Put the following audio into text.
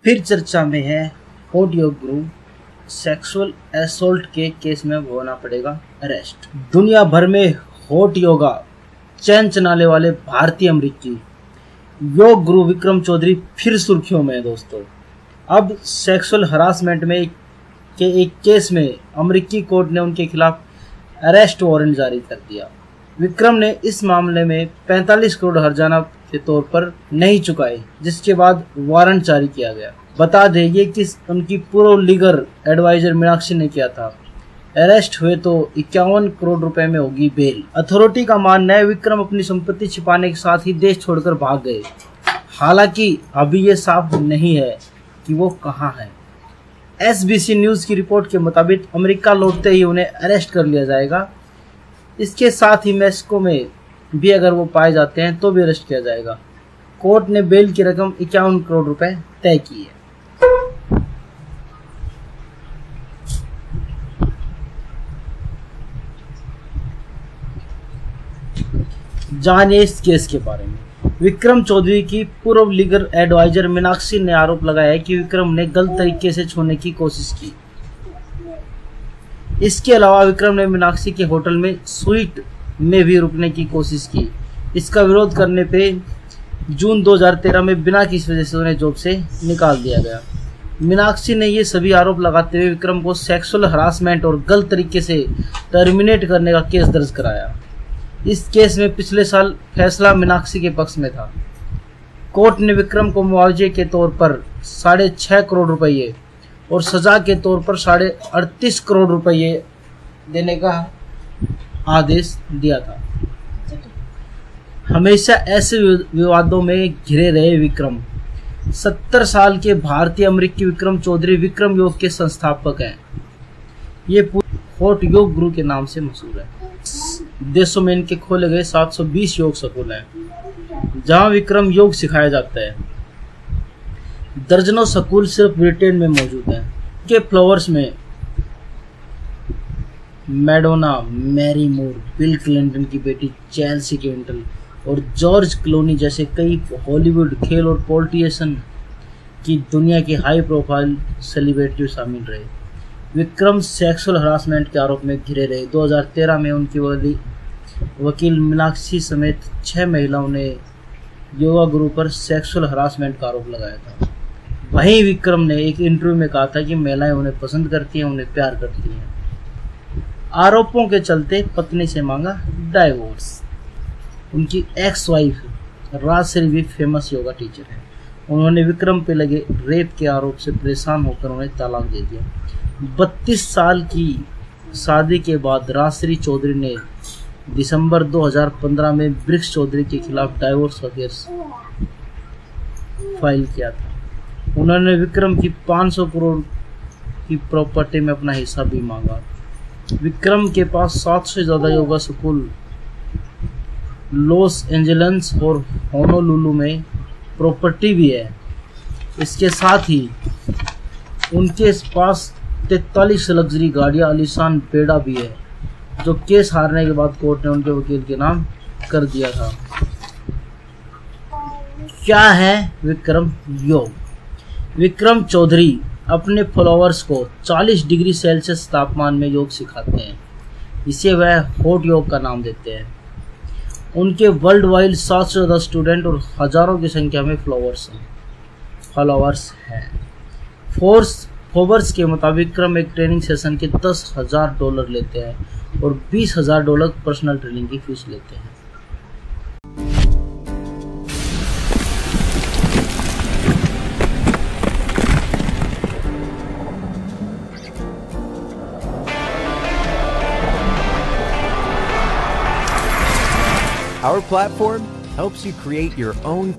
फिर चर्चा में है hot yoga guru sexual assault के केस में होना पड़ेगा अरेस्ट। दुनिया भर में हॉट योगा चैन चलाने वाले भारतीय अमेरिकी योग गुरु विक्रम चौधरी फिर सुर्खियों में है दोस्तों। अब सेक्सुअल हरासमेंट में के एक केस में अमेरिकी कोर्ट ने उनके खिलाफ अरेस्ट वारंट जारी कर दिया। विक्रम ने इस मामले में 45 करोड़ हर्जाना के तौर पर नहीं चुकाए, जिसके बाद वारंट जारी किया गया। बता दें ये कि उनकी पूर्व लीगल एडवाइजर मीनाक्षी ने किया था। अरेस्ट हुए तो 51 करोड़ रुपए में होगी बेल। अथॉरिटी का मानना है विक्रम अपनी संपत्ति छिपाने के साथ ही देश छोड़कर भाग गए। हालांकि अभी ये साफ नहीं है कि वो कहाँ है। SBC न्यूज की रिपोर्ट के मुताबिक अमेरिका लौटते ही उन्हें अरेस्ट कर लिया जाएगा। इसके साथ ही मैक्सिको में भी अगर वो पाए जाते हैं तो भी अरेस्ट किया जाएगा। कोर्ट ने बेल की रकम 51 करोड़ रुपए तय की है। जानिए इस केस के बारे में। विक्रम चौधरी की पूर्व लीगल एडवाइजर मीनाक्षी ने आरोप लगाया है कि विक्रम ने गलत तरीके से छूने की कोशिश की। इसके अलावा विक्रम ने मीनाक्षी के होटल में स्वीट में भी रुकने की कोशिश की। इसका विरोध करने पे जून 2013 में बिना किसी वजह से उन्हें जॉब से निकाल दिया गया। मीनाक्षी ने ये सभी आरोप लगाते हुए विक्रम को सेक्सुअल हरासमेंट और गलत तरीके से टर्मिनेट करने का केस दर्ज कराया। इस केस में पिछले साल फैसला मीनाक्षी के पक्ष में था। कोर्ट ने विक्रम को मुआवजे के तौर पर 6.5 करोड़ रुपये और सजा के तौर पर 38.5 करोड़ रुपये देने का आदेश दिया था। हमेशा ऐसे विवादों में घिरे रहे विक्रम 70 साल के भारतीय अमेरिकी विक्रम चौधरी विक्रम योग के संस्थापक हैं। ये हॉट योग गुरु के नाम से मशहूर है। देशों में इनके खोले गए 720 योग स्कूल हैं जहां विक्रम योग सिखाया जाता है। दर्जनों स्कूल सिर्फ ब्रिटेन में मौजूद हैं। के फ्लावर्स में मैडोना, मैरी मूर, बिल क्लिंटन की बेटी चेल्सी क्लिंटन और जॉर्ज क्लूनी जैसे कई हॉलीवुड, खेल और पॉलिटिशियन की दुनिया के हाई प्रोफाइल सेलिब्रिटी शामिल रहे। विक्रम सेक्सुअल हरासमेंट के आरोप में घिरे रहे। 2013 में उनकी वकील मीनाक्षी समेत 6 महिलाओं ने योगा गुरु पर सेक्सुअल हरासमेंट का आरोप लगाया था। वहीं विक्रम ने एक इंटरव्यू में कहा था कि महिलाएं उन्हें पसंद करती हैं, उन्हें प्यार करती हैं। आरोपों के चलते पत्नी से मांगा डाइवोर्स। उनकी एक्स वाइफ राजश्री भी फेमस योगा टीचर है। उन्होंने विक्रम पे लगे रेप के आरोप से परेशान होकर उन्हें तलाक दे दिया। 32 साल की शादी के बाद राजश्री चौधरी ने दिसंबर 2015 में ब्रिक्स चौधरी के खिलाफ डाइवोर्स केस फाइल किया था। उन्होंने विक्रम की 500 करोड़ की प्रॉपर्टी में अपना हिस्सा भी मांगा। विक्रम के पास 700 से ज़्यादा योगा स्कूल लॉस एंजल्स और होनोलुलु में प्रॉपर्टी भी है। इसके साथ ही उनके पास 43 लग्जरी गाड़ियां, आलीशान बेड़ा भी है, जो केस हारने के बाद कोर्ट ने उनके वकील के नाम कर दिया था। क्या है विक्रम योग? विक्रम चौधरी अपने फॉलोअर्स को 40 डिग्री सेल्सियस तापमान में योग सिखाते हैं। इसे वह हॉट योग का नाम देते हैं। उनके वर्ल्ड वाइड 700 से ज़्यादा स्टूडेंट और हजारों की संख्या में फॉलोअर्स हैं। फोर्ब्स के मुताबिक विक्रम एक ट्रेनिंग सेशन के $10,000 लेते हैं और $20,000 पर्सनल ट्रेनिंग की फीस लेते हैं। Our platform helps you create your own